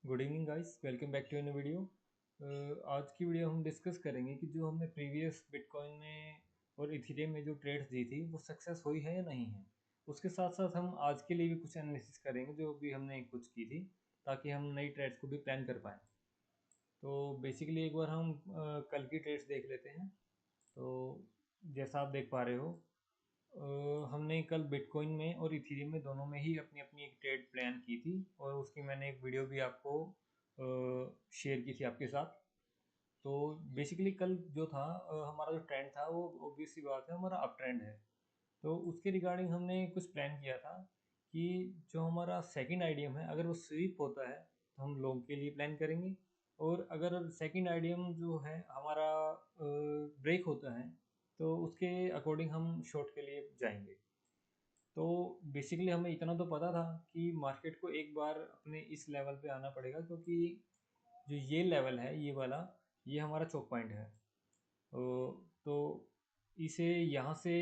Good evening guys, welcome back to new video. आज की video हम डिस्कस करेंगे कि जो हमने प्रीवियस बिटकॉइन में और इथेरियम में जो ट्रेड्स दी थी वो सक्सेस हुई है या नहीं है। उसके साथ साथ हम आज के लिए भी कुछ एनालिसिस करेंगे जो भी हमने कुछ की थी, ताकि हम नई ट्रेड्स को भी प्लान कर पाएँ। तो बेसिकली एक बार हम कल की ट्रेड्स देख लेते हैं। तो जैसा आप देख पा रहे हो, हमने कल बिटकॉइन में और इथेरियम में दोनों में ही अपनी अपनी एक ट्रेड प्लान की थी, और उसकी मैंने एक वीडियो भी आपको शेयर की थी आपके साथ। तो बेसिकली कल जो था, हमारा जो ट्रेंड था वो ऑब्वियस सी बात है, हमारा अप ट्रेंड है। तो उसके रिगार्डिंग हमने कुछ प्लान किया था कि जो हमारा सेकंड आइडियम है, अगर वो स्वीप होता है तो हम लॉन्ग के लिए प्लान करेंगे, और अगर सेकंड आइडियम जो है हमारा ब्रेक होता है तो उसके अकॉर्डिंग हम शॉर्ट के लिए जाएंगे। तो बेसिकली हमें इतना तो पता था कि मार्केट को एक बार अपने इस लेवल पे आना पड़ेगा, क्योंकि जो ये लेवल है, ये वाला, ये हमारा चोक पॉइंट है। तो इसे यहाँ से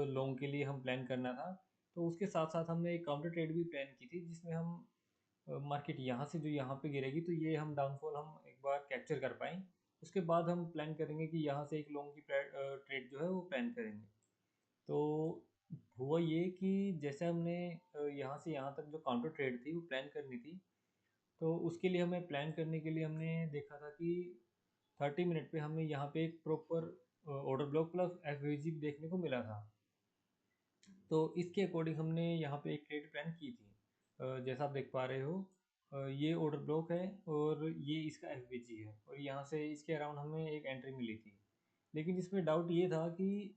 लॉन्ग के लिए हम प्लान करना था। तो उसके साथ साथ हमने एक काउंटर ट्रेड भी प्लान की थी, जिसमें हम मार्केट यहाँ से जो यहाँ पे गिरेगी तो ये हम डाउनफॉल हम एक बार कैप्चर कर पाएँ। उसके बाद हम प्लान करेंगे कि यहाँ से एक लॉन्ग की ट्रेड जो है वो प्लान करेंगे। तो हुआ ये कि जैसे हमने यहाँ से यहाँ तक जो काउंटर ट्रेड थी वो प्लान करनी थी, तो उसके लिए हमें प्लान करने के लिए हमने देखा था कि 30 मिनट पे हमें यहाँ पे एक proper order block plus F देखने को मिला था। तो इसके अकॉर्डिंग हमने यहाँ पे एक ट्रेड प्लान की थी। जैसा आप देख पा रहे हो, ये ऑर्डर ब्लॉक है और ये इसका एफ है, और यहाँ से इसके अराउंड हमें एक एंट्री मिली थी। लेकिन इसमें डाउट ये था कि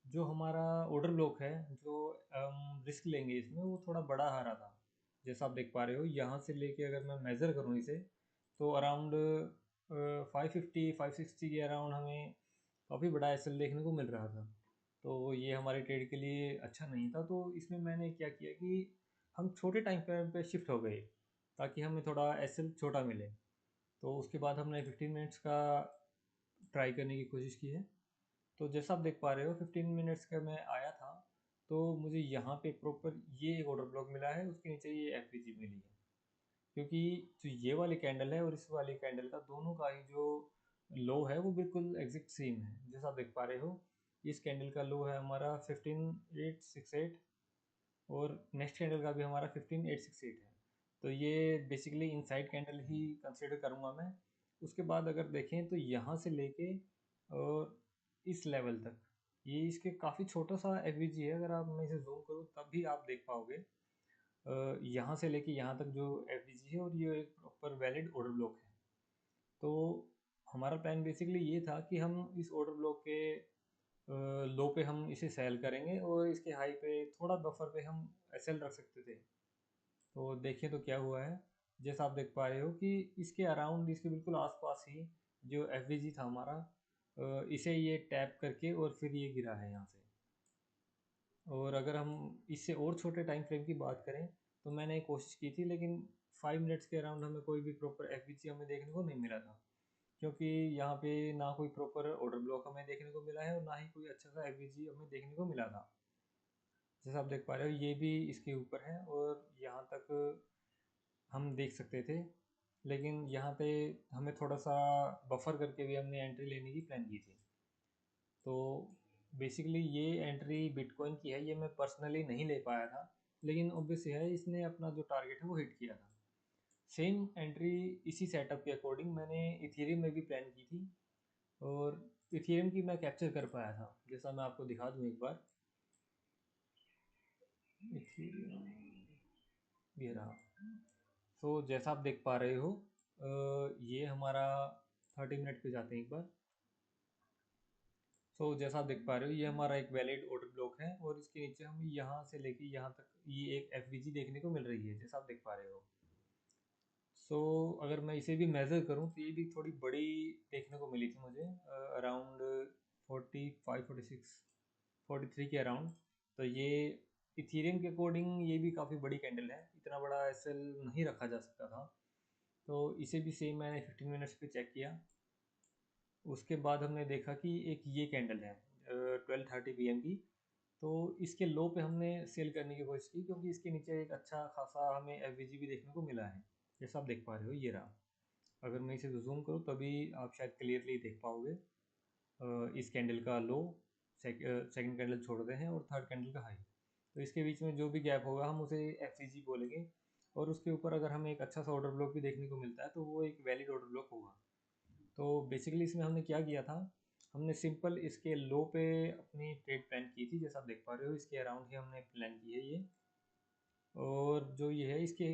जो हमारा ऑर्डर ब्लॉक है, जो हम रिस्क लेंगे इसमें, वो थोड़ा बड़ा आ रहा था। जैसा आप देख पा रहे हो, यहाँ से लेके अगर मैं मेज़र करूँ इसे, तो अराउंड 550 560 के अराउंड हमें काफ़ी बड़ा एसएल देखने को मिल रहा था। तो ये हमारे ट्रेड के लिए अच्छा नहीं था। तो इसमें मैंने क्या किया कि हम छोटे टाइम फ्रेम पे शिफ्ट हो गए, ताकि हमें थोड़ा एसएल छोटा मिले। तो उसके बाद हमने 15 मिनट्स का ट्राई करने की कोशिश की है। तो जैसा आप देख पा रहे हो, 15 मिनट्स का मैं आया था, तो मुझे यहाँ पे प्रॉपर ये एक ऑर्डर ब्लॉक मिला है, उसके नीचे ये एफ मिली है। क्योंकि जो ये वाली कैंडल है और इस वाली कैंडल का दोनों का ही जो लो है वो बिल्कुल एग्जैक्ट सेम है। जैसा आप देख पा रहे हो, इस कैंडल का लो है हमारा 15868, और नेक्स्ट कैंडल का भी हमारा 15868 है। तो ये बेसिकली इनसाइड कैंडल ही कंसिडर करूँगा मैं। उसके बाद अगर देखें तो यहाँ से लेके और इस लेवल तक, ये इसके काफ़ी छोटा सा एफ है। अगर आप मैं इसे जूम करूँ तब भी आप देख पाओगे, यहाँ से लेके यहाँ तक जो एफ है, और ये एक प्रॉपर वैलिड ऑर्डर ब्लॉक है। तो हमारा प्लान बेसिकली ये था कि हम इस ऑर्डर ब्लॉक के लो पे हम इसे सेल करेंगे, और इसके हाई पे थोड़ा बफर पे हम एसएल रख सकते थे। तो देखिए तो क्या हुआ है। जैसा आप देख पा रहे हो कि इसके अराउंड, इसके बिल्कुल आसपास ही जो एफ था हमारा, इसे ये टैप करके और फिर ये गिरा है यहाँ से। और अगर हम इससे और छोटे टाइम फ्रेम की बात करें, तो मैंने कोशिश की थी, लेकिन 5 मिनट्स के अराउंड हमें कोई भी प्रॉपर एफ हमें देखने को नहीं मिला था। क्योंकि यहाँ पे ना कोई प्रॉपर ऑर्डर ब्लॉक हमें देखने को मिला है, और ना ही कोई अच्छा सा एफ हमें देखने को मिला था। जैसा आप देख पा रहे हो, ये भी इसके ऊपर है और यहाँ तक हम देख सकते थे। लेकिन यहाँ पे हमें थोड़ा सा बफर करके भी हमने एंट्री लेने की प्लान की थी। तो बेसिकली ये एंट्री बिटकॉइन की है, ये मैं पर्सनली नहीं ले पाया था, लेकिन ऑब्वियस है इसने अपना जो टारगेट है वो हिट किया था। सेम एंट्री इसी सेटअप के अकॉर्डिंग मैंने इथेरियम में भी प्लान की थी, और इथेरियम की मैं कैप्चर कर पाया था। जैसा मैं आपको दिखा दूँ एक बार, इथेरियम ये रहा। तो जैसा आप देख पा रहे हो, ये हमारा 30 मिनट पे जाते हैं एक बार। तो जैसा आप देख पा रहे हो, ये हमारा एक वैलिड ऑर्डर ब्लॉक है, और इसके नीचे हमें यहाँ से लेके यहाँ तक ये एक एफ देखने को मिल रही है, जैसा आप देख पा रहे हो। सो अगर मैं इसे भी मेज़र करूँ तो ये भी थोड़ी बड़ी देखने को मिली थी मुझे, अराउंड 45 46 43 के अराउंड। तो ये इथेरियम के अकॉर्डिंग ये भी काफ़ी बड़ी कैंडल है, इतना बड़ा एसएल नहीं रखा जा सकता था। तो इसे भी सेम मैंने 15 मिनट्स पे चेक किया। उसके बाद हमने देखा कि एक ये कैंडल है 12:30 पीएम की। तो इसके लो पे हमने सेल करने की कोशिश की, क्योंकि इसके नीचे एक अच्छा खासा हमें एफ भी देखने को मिला है। जैसा आप देख पा रहे हो ये रहा। अगर मैं इसे जूम करूँ तभी आप शायद क्लियरली देख पाओगे। इस कैंडल का लो, सेकंड कैंडल छोड़ते हैं और थर्ड कैंडल का हाई, तो इसके बीच में जो भी गैप होगा हम उसे एफ बोलेंगे। और उसके ऊपर अगर हमें एक अच्छा सा ऑर्डर ब्लॉक भी देखने को मिलता है तो वो एक वैलिड ऑर्डर ब्लॉक होगा। तो बेसिकली इसमें हमने क्या किया था, हमने सिंपल इसके लो पे अपनी ट्रेड प्लान की थी, जैसा आप देख पा रहे हो इसके अराउंड ही हमने प्लान की है ये। और जो ये है इसके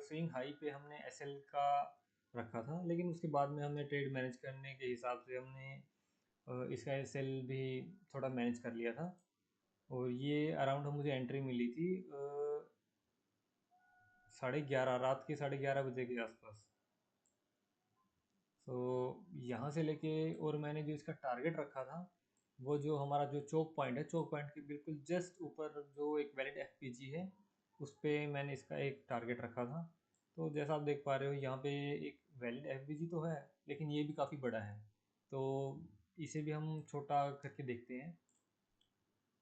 स्विंग हाई पे हमने एसएल का रखा था, लेकिन उसके बाद में हमने ट्रेड मैनेज करने के हिसाब से हमने इसका एसएल भी थोड़ा मैनेज कर लिया था। और ये अराउंड मुझे एंट्री मिली थी 11:30, रात के 11:30 बजे के आसपास। तो यहाँ से लेके और मैंने जो इसका टारगेट रखा था, वो जो हमारा जो चोक पॉइंट है, चोक पॉइंट के बिल्कुल जस्ट ऊपर जो एक वैलिड एफपीजी है, उस पर मैंने इसका एक टारगेट रखा था। तो जैसा आप देख पा रहे हो यहाँ पे एक वैलिड एफपीजी तो है, लेकिन ये भी काफ़ी बड़ा है। तो इसे भी हम छोटा करके देखते हैं।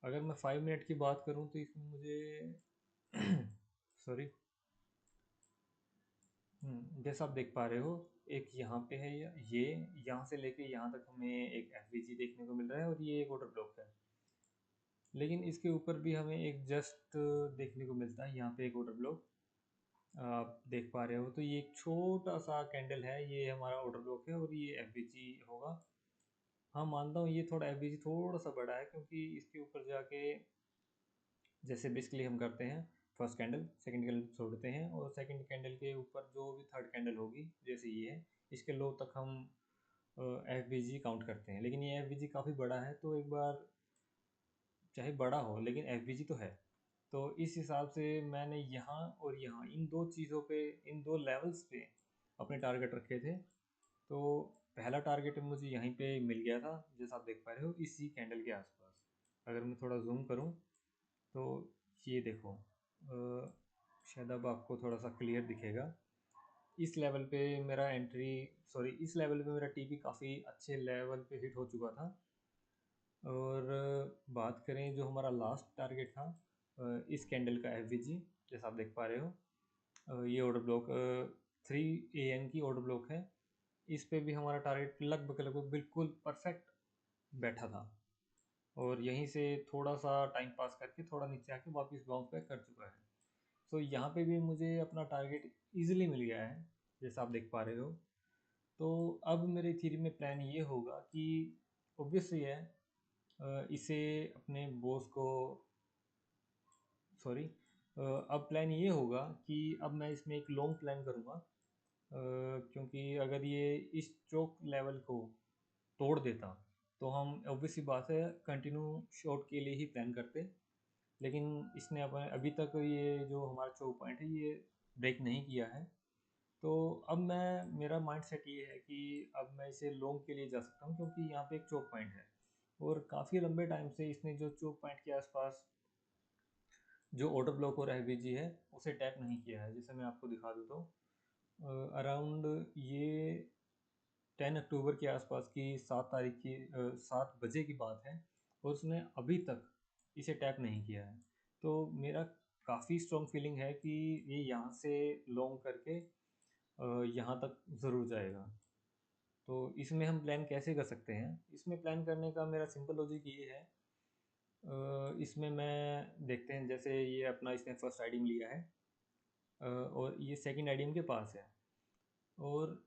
अगर मैं 5 मिनट की बात करूँ तो इसमें मुझे सॉरी, जैसा आप देख पा रहे हो एक यहाँ पे है, ये यहाँ से लेके यहाँ तक हमें एक एफ देखने को मिल रहा है और ये एक ऑर्डर ब्लॉक है। लेकिन इसके ऊपर भी हमें एक जस्ट देखने को मिलता है, यहाँ पे एक ऑर्डर ब्लॉक आप देख पा रहे हो। तो ये एक छोटा सा कैंडल है, ये हमारा ऑर्डर ब्लॉक है और ये एफ होगा। हाँ मानता हूँ ये थोड़ा एफ थोड़ा सा बड़ा है, क्योंकि इसके ऊपर जाके जैसे बेसिकली हम करते हैं फर्स्ट कैंडल सेकंड कैंडल छोड़ते हैं और सेकंड कैंडल के ऊपर जो भी थर्ड कैंडल होगी जैसे ये है, इसके लो तक हम एफ काउंट करते हैं। लेकिन ये एफ काफ़ी बड़ा है, तो एक बार चाहे बड़ा हो लेकिन एफ तो है। तो इस हिसाब से मैंने यहाँ और यहाँ इन दो चीज़ों पे, इन दो लेवल्स पे अपने टारगेट रखे थे। तो पहला टारगेट मुझे यहीं पे मिल गया था, जैसा आप देख पा रहे हो इसी कैंडल के आसपास। अगर मैं थोड़ा जूम करूँ तो ये देखो, शायद अब आपको थोड़ा सा क्लियर दिखेगा। इस लेवल पे मेरा इस लेवल पे मेरा टीपी काफ़ी अच्छे लेवल पे हिट हो चुका था। और बात करें जो हमारा लास्ट टारगेट था इस कैंडल का एफ जैसा आप देख पा रहे हो, ये ऑर्डर ब्लॉक 3 AM की ऑर्डर ब्लॉक है। इस पे भी हमारा टारगेट लगभग लगभग बिल्कुल परफेक्ट बैठा था और यहीं से थोड़ा सा टाइम पास करके थोड़ा नीचे आके वापस बाउंस बैक कर चुका है। तो यहाँ पे भी मुझे अपना टारगेट इजीली मिल गया है, जैसा आप देख पा रहे हो। तो अब मेरे थ्योरी में प्लान ये होगा कि ऑब्वियसली है इसे अपने बॉस को, सॉरी, अब प्लान ये होगा कि अब मैं इसमें एक लॉन्ग प्लान करूँगा, क्योंकि अगर ये इस चोक लेवल को तोड़ देता तो हम ऑब्वियस सी बात है कंटिन्यू शॉर्ट के लिए ही प्लान करते। लेकिन इसने अपन अभी तक ये जो हमारा चोक पॉइंट है ये ब्रेक नहीं किया है। तो अब मैं, मेरा माइंड सेट ये है कि अब मैं इसे लॉन्ग के लिए जा सकता हूँ, क्योंकि यहाँ पे एक चोक पॉइंट है और काफ़ी लंबे टाइम से इसने जो चोक पॉइंट के आसपास जो ऑर्डर ब्लॉक और एफ है उसे टैप नहीं किया है। जैसे मैं आपको दिखा दूँ तो अराउंड ये 10 अक्टूबर के आसपास की 7 तारीख की 7 बजे की बात है और उसने अभी तक इसे टैप नहीं किया है। तो मेरा काफ़ी स्ट्रॉन्ग फीलिंग है कि ये यहाँ से लॉन्ग करके यहाँ तक ज़रूर जाएगा। तो इसमें हम प्लान कैसे कर सकते हैं, इसमें प्लान करने का मेरा सिंपल लॉजिक ये है, इसमें मैं देखते हैं जैसे ये अपना इसने फर्स्ट आईडीम लिया है और ये सेकंड आईडीम के पास है और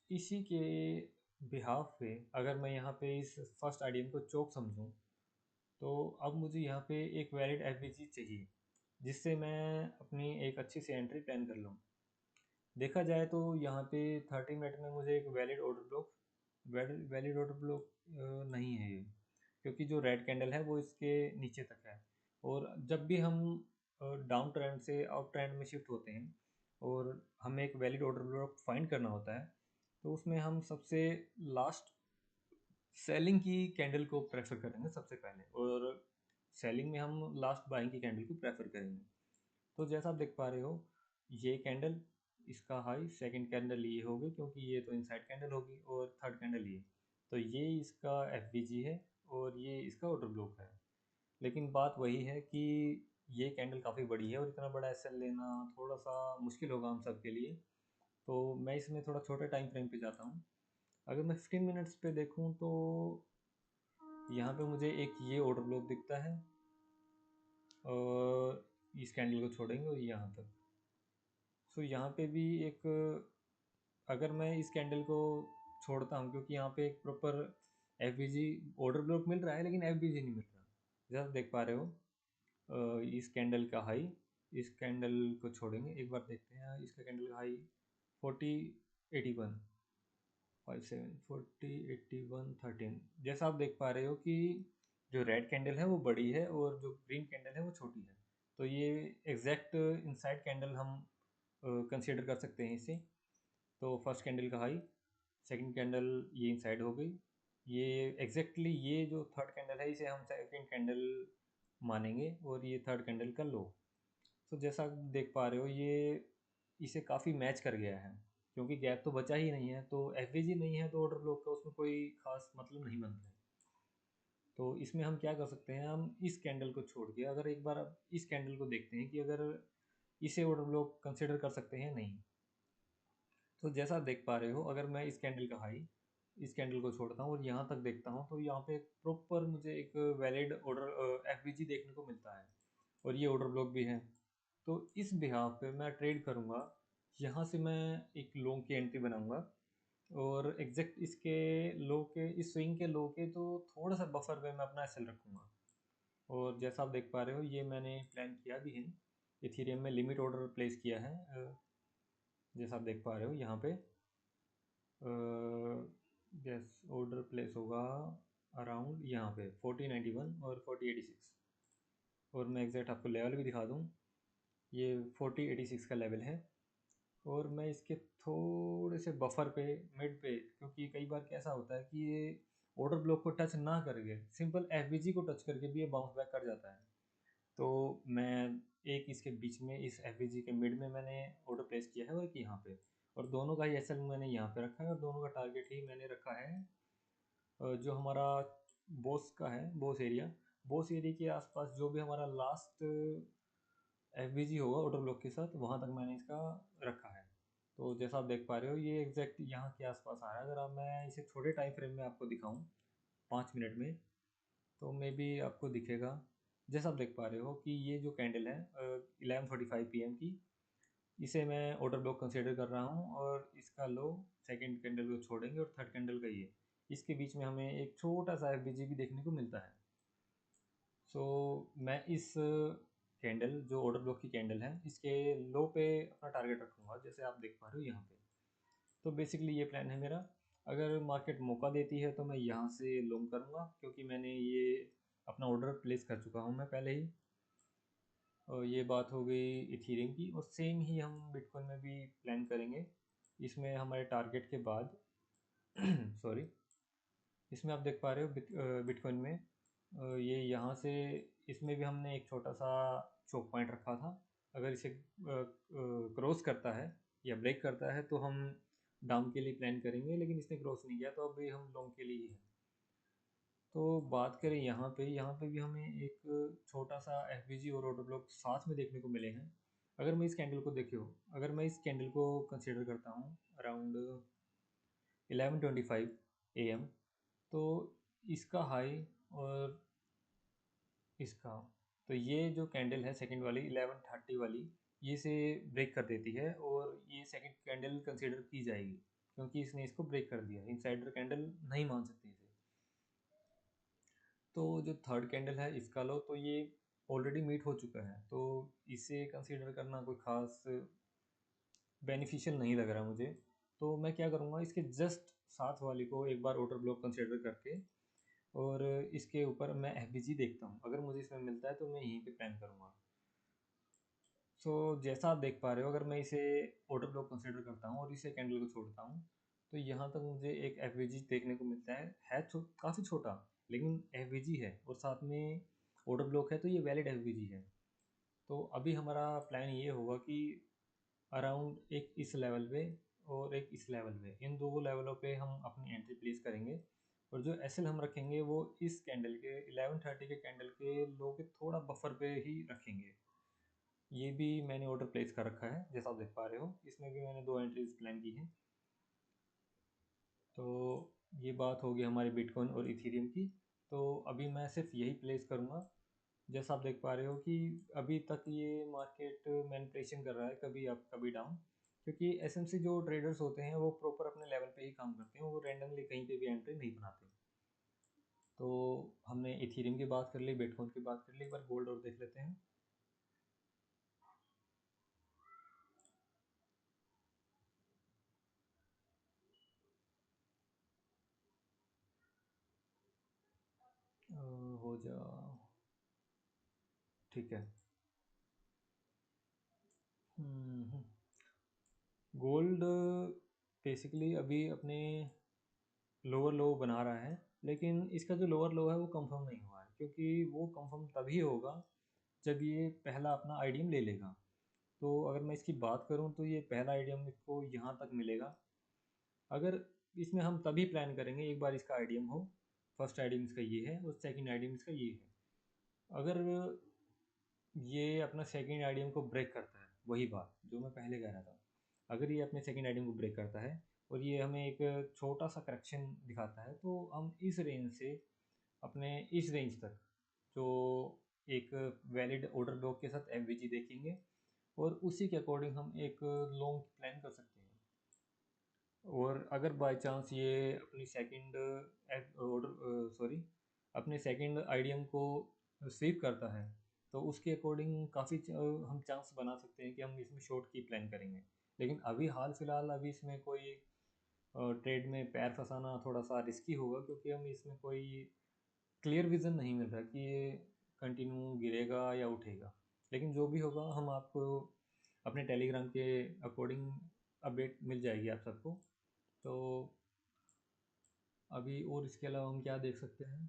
इसी के बिहाफ पे अगर मैं यहाँ पे इस फर्स्ट आईडीएम को चौक समझूं, तो अब मुझे यहाँ पे एक वैलिड एफबीजी चाहिए जिससे मैं अपनी एक अच्छी सी एंट्री प्लान कर लूँ। देखा जाए तो यहाँ पे 30 मिनट में मुझे एक valid order block, valid order block नहीं है ये, क्योंकि जो रेड कैंडल है वो इसके नीचे तक है। और जब भी हम डाउन ट्रेंड से अप ट्रेंड में शिफ्ट होते हैं और हमें एक वैलिड ऑर्डर ब्लॉक फाइंड करना होता है, तो उसमें हम सबसे लास्ट सेलिंग की कैंडल को प्रेफर करेंगे सबसे पहले, और सेलिंग में हम लास्ट बाइंग की कैंडल को प्रेफर करेंगे। तो जैसा आप देख पा रहे हो ये कैंडल, इसका हाई सेकंड कैंडल ये होगी क्योंकि ये तो इनसाइड कैंडल होगी, और थर्ड कैंडल ये, तो ये इसका एफ है और ये इसका ऑर्डर ब्लॉक है। लेकिन बात वही है कि ये कैंडल काफ़ी बड़ी है और इतना बड़ा एस लेना थोड़ा सा मुश्किल होगा हम सब के लिए। तो मैं इसमें थोड़ा छोटे टाइम फ्रेम पे जाता हूँ। अगर मैं 15 मिनट्स पे देखूँ तो यहाँ पे मुझे एक ये ऑर्डर ब्लॉक दिखता है, और इस कैंडल को छोड़ेंगे और यहाँ तक। सो यहाँ पे भी एक, अगर मैं इस कैंडल को छोड़ता हूँ, क्योंकि यहाँ पे एक प्रॉपर एफबीजी ऑर्डर ब्लॉक मिल रहा है लेकिन एफबीजी नहीं मिल रहा, जैसा आप देख पा रहे हो। इस कैंडल का हाई, इस कैंडल को छोड़ेंगे, एक बार देखते हैं इसका कैंडल का हाई 4081 57 4081 13। जैसा आप देख पा रहे हो कि जो रेड कैंडल है वो बड़ी है और जो ग्रीन कैंडल है वो छोटी है। तो ये एग्जैक्ट इनसाइड कैंडल हम कंसीडर कर सकते हैं इसे। तो फर्स्ट कैंडल का हाई, सेकंड कैंडल ये इनसाइड हो गई, ये एग्जैक्टली ये जो थर्ड कैंडल है इसे हम सेकंड कैंडल मानेंगे, और ये थर्ड कैंडल का लो। तो जैसा आप देख पा रहे हो ये इसे काफ़ी मैच कर गया है, क्योंकि गैप तो बचा ही नहीं है। तो एफवीजी नहीं है तो ऑर्डर ब्लॉक का उसमें कोई खास मतलब नहीं बनता है। तो इसमें हम क्या कर सकते हैं, हम इस कैंडल को छोड़ के अगर एक बार अब इस कैंडल को देखते हैं कि अगर इसे ऑर्डर ब्लॉक कंसिडर कर सकते हैं नहीं। तो जैसा आप देख पा रहे हो, अगर मैं इस कैंडल का हाई, इस कैंडल को छोड़ता हूँ और यहाँ तक देखता हूँ, तो यहाँ पे प्रॉपर मुझे एक वैलिड ऑर्डर एफवीजी देखने को मिलता है, और ये ऑर्डर ब्लॉक भी है। तो इस बिहाफ पे मैं ट्रेड करूँगा, यहाँ से मैं एक लॉन्ग की एंट्री बनाऊँगा, और एग्जैक्ट इसके लो के, इस स्विंग के लो के तो थोड़ा सा बफर पे मैं अपना एसएल रखूँगा। और जैसा आप देख पा रहे हो ये मैंने प्लान किया भी है, इथेरियम में लिमिट ऑर्डर प्लेस किया है। जैसा आप देख पा रहे हो यहाँ पे यस ऑर्डर प्लेस होगा अराउंड यहाँ पे 4091 और 4086। और मैं एग्जैक्ट आपको लेवल भी दिखा दूँ, ये 4086 का लेवल है। और मैं इसके थोड़े से बफर पे, मिड पे, क्योंकि कई बार कैसा होता है कि ये ऑर्डर ब्लॉक को टच ना करके सिंपल एफबीजी को टच करके भी ये बाउंस बैक कर जाता है। तो मैं एक इसके बीच में, इस एफबीजी के मिड में मैंने ऑर्डर प्लेस किया है, और एक यहाँ पे, और दोनों का ही एसएल मैंने यहाँ पे रखा है, और दोनों का टारगेट ही मैंने रखा है जो हमारा बॉस का है, बॉस एरिया। बॉस एरिया के आसपास जो भी हमारा लास्ट एफबीजी होगा ऑर्डर ब्लॉक के साथ, वहाँ तक मैंने इसका रखा है। तो जैसा आप देख पा रहे हो ये एग्जैक्ट यहाँ के आसपास आ रहा है। अगर आप, मैं इसे छोटे टाइम फ्रेम में आपको दिखाऊं 5 मिनट में, तो मे बी आपको दिखेगा। जैसा आप देख पा रहे हो कि ये जो कैंडल है 11:45 PM की, इसे मैं ऑर्डर ब्लॉक कंसीडर कर रहा हूँ, और इसका लो सेकंड कैंडल को छोड़ेंगे और थर्ड कैंडल का ये, इसके बीच में हमें एक छोटा सा एफ भी देखने को मिलता है। सो मैं इस कैंडल, जो ऑर्डर ब्लॉक की कैंडल है, इसके लो पे अपना टारगेट रखूँगा, जैसे आप देख पा रहे हो यहाँ पे। तो बेसिकली ये प्लान है मेरा। अगर मार्केट मौका देती है तो मैं यहाँ से लॉन्ग करूँगा, क्योंकि मैंने ये अपना ऑर्डर प्लेस कर चुका हूँ मैं पहले ही। और ये बात हो गई इथेरियम की, और सेम ही हम बिटकॉइन में भी प्लान करेंगे। इसमें हमारे टारगेट के बाद सॉरी, इसमें आप देख पा रहे हो बिटकॉइन में ये यहाँ से, इसमें भी हमने एक छोटा सा चोक पॉइंट रखा था। अगर इसे क्रॉस करता है या ब्रेक करता है तो हम डाउन के लिए प्लान करेंगे, लेकिन इसने क्रॉस नहीं किया तो अभी हम लॉन्ग के लिए ही है। तो बात करें यहाँ पे भी हमें एक छोटा सा एफ और ऑर्डर ब्लॉक साथ में देखने को मिले हैं। अगर मैं इस कैंडल को देखियो, अगर मैं इस कैंडल को कंसिडर करता हूँ अराउंड 11:25 AM, तो इसका हाई और इसका, तो ये जो कैंडल है सेकंड वाली 11:30 वाली, ये से ब्रेक कर देती है, और ये सेकंड कैंडल कंसीडर की जाएगी, क्योंकि इसने इसको ब्रेक कर दिया। इनसाइडर कैंडल नहीं मान सकती इसे। तो जो थर्ड कैंडल है इसका लो, तो ये ऑलरेडी मीट हो चुका है, तो इसे कंसीडर करना कोई ख़ास बेनिफिशियल नहीं लग रहा मुझे। तो मैं क्या करूँगा, इसके जस्ट साथ वाली को एक बार ऑर्डर ब्लॉक कंसीडर करके, और इसके ऊपर मैं एफ देखता हूँ, अगर मुझे इसमें मिलता है तो मैं यहीं पे प्लान करूँगा। सो जैसा आप देख पा रहे हो, अगर मैं इसे ऑर्डर ब्लॉक कंसीडर करता हूँ और इसे कैंडल को छोड़ता हूँ, तो यहाँ तक मुझे एक एफ देखने को मिलता है काफ़ी छोटा, लेकिन एफ है, और साथ में ऑर्डर ब्लॉक है, तो ये वैलिड एफ है। तो अभी हमारा प्लान ये होगा कि अराउंड एक इस लेवल पे और एक इस लेवल पे, इन दो लेवलों पे हम अपनी एंट्री प्लेस करेंगे, और जो एस हम रखेंगे वो इस कैंडल के 11:30 के कैंडल के लो के थोड़ा बफर पे ही रखेंगे। ये भी मैंने ऑर्डर प्लेस कर रखा है, जैसा आप देख पा रहे हो। इसमें भी मैंने 2 एंट्रीज प्लान की हैं। तो ये बात होगी हमारे बिटकॉइन और इथेरियम की। तो अभी मैं सिर्फ यही प्लेस करूँगा। जैसा आप देख पा रहे हो कि अभी तक ये मार्केट मैनिपुलेशन कर रहा है, कभी अप कभी डाउन, क्योंकि एसएमसी जो ट्रेडर्स होते हैं वो प्रॉपर अपने लेवल पे ही काम करते हैं, वो रैंडमली कहीं पे भी एंट्री नहीं बनाते। तो हमने इथेरियम की बात कर ली, बिटकॉइन की बात कर ली, एक बार गोल्ड और देख लेते हैं। हो जा, ठीक है। गोल्ड बेसिकली अभी अपने लोअर लो बना रहा है, लेकिन इसका जो लोअर लो है वो कंफर्म नहीं हुआ है, क्योंकि वो कंफर्म तभी होगा जब ये पहला अपना आईडीएम ले लेगा। तो अगर मैं इसकी बात करूं तो ये पहला आईडीएम इसको यहाँ तक मिलेगा। अगर इसमें हम तभी प्लान करेंगे एक बार इसका आईडीएम हो। फर्स्ट आईडीएम इसका ये है और सेकंड आईडीएम इसका ये है। अगर ये अपना सेकंड आईडीएम को ब्रेक करता है, वही बात जो मैं पहले कह रहा था, अगर ये अपने सेकंड आईडीएम को ब्रेक करता है और ये हमें एक छोटा सा करेक्शन दिखाता है, तो हम इस रेंज से अपने इस रेंज तक जो एक वैलिड ऑर्डर ब्लॉक के साथ एफवीजी देखेंगे और उसी के अकॉर्डिंग हम एक लॉन्ग प्लान कर सकते हैं। और अगर बाय चांस ये अपनी सेकंड ऑर्डर सॉरी अपने सेकंड आईडीएम को स्वीप करता है, तो उसके अकॉर्डिंग काफ़ी हम चांस बना सकते हैं कि हम इसमें शॉर्ट की प्लान करेंगे। लेकिन अभी हाल फिलहाल अभी इसमें कोई ट्रेड में पैर फंसाना थोड़ा सा रिस्की होगा, क्योंकि हम इसमें कोई क्लियर विज़न नहीं मिल रहा कि ये कंटिन्यू गिरेगा या उठेगा। लेकिन जो भी होगा हम आपको अपने टेलीग्राम के अकॉर्डिंग अपडेट मिल जाएगी आप सबको। तो अभी और इसके अलावा हम क्या देख सकते हैं?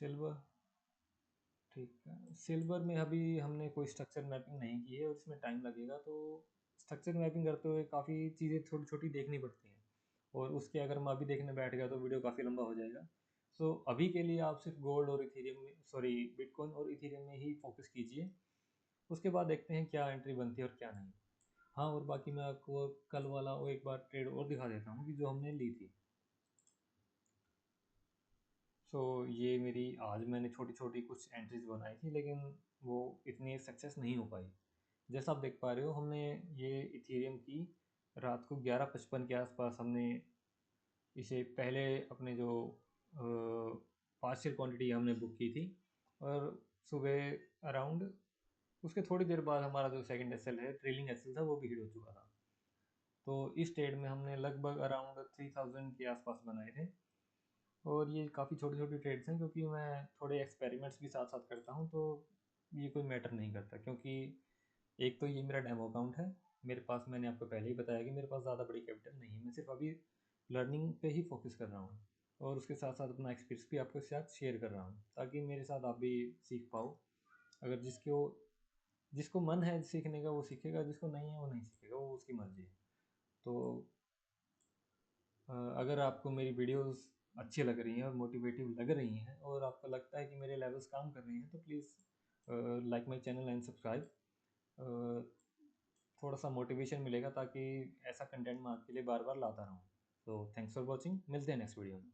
सिल्वर, ठीक है। सिल्वर में अभी हमने कोई स्ट्रक्चर मैपिंग नहीं की है और इसमें टाइम लगेगा, तो स्ट्रक्चर मैपिंग करते हुए काफ़ी चीज़ें छोटी छोटी देखनी पड़ती हैं, और उसके अगर मैं अभी देखने बैठ गया तो वीडियो काफ़ी लंबा हो जाएगा। सो अभी के लिए आप सिर्फ गोल्ड और इथेरियम में, सॉरी, बिटकॉइन और इथेरियम में ही फोकस कीजिए। उसके बाद देखते हैं क्या एंट्री बनती है और क्या नहीं। हाँ, और बाकी मैं आपको कल वाला वो एक बार ट्रेड और दिखा देता हूँ कि जो हमने ली थी। सो ये मेरी आज मैंने छोटी छोटी कुछ एंट्रीज बनाई थी, लेकिन वो इतनी सक्सेस नहीं हो पाई। जैसा आप देख पा रहे हो, हमने ये इथेरियम की रात को 11:55 के आसपास हमने इसे पहले अपने जो पार्शियल क्वांटिटी हमने बुक की थी, और सुबह अराउंड उसके थोड़ी देर बाद हमारा जो सेकंड एसएल है, ट्रेलिंग एसएल था, वो भी हिट हो चुका था। तो इस ट्रेड में हमने लगभग अराउंड 3000 के आसपास बनाए थे। और ये काफ़ी छोटी छोटी ट्रेड्स हैं, क्योंकि मैं थोड़े एक्सपेरिमेंट्स भी साथ साथ करता हूँ, तो ये कोई मैटर नहीं करता। क्योंकि एक तो ये मेरा डेमो अकाउंट है, मेरे पास, मैंने आपको पहले ही बताया कि मेरे पास ज़्यादा बड़ी कैपिटल नहीं है, मैं सिर्फ अभी लर्निंग पे ही फोकस कर रहा हूँ, और उसके साथ साथ अपना एक्सपीरियंस भी आपके साथ शेयर कर रहा हूँ, ताकि मेरे साथ आप भी सीख पाओ। अगर जिसको मन है सीखने का वो सीखेगा, जिसको नहीं है वो नहीं सीखेगा, वो उसकी मर्ज़ी है। तो अगर आपको मेरी वीडियोस अच्छी लग रही हैं और मोटिवेटिव लग रही हैं, और आपको लगता है कि मेरे लेवल्स काम कर रहे हैं, तो please like my channel and subscribe. थोड़ा सा मोटिवेशन मिलेगा, ताकि ऐसा कंटेंट मैं आपके लिए बार बार लाता रहूँ। तो थैंक्स फॉर वॉचिंग, मिलते हैं नेक्स्ट वीडियो में।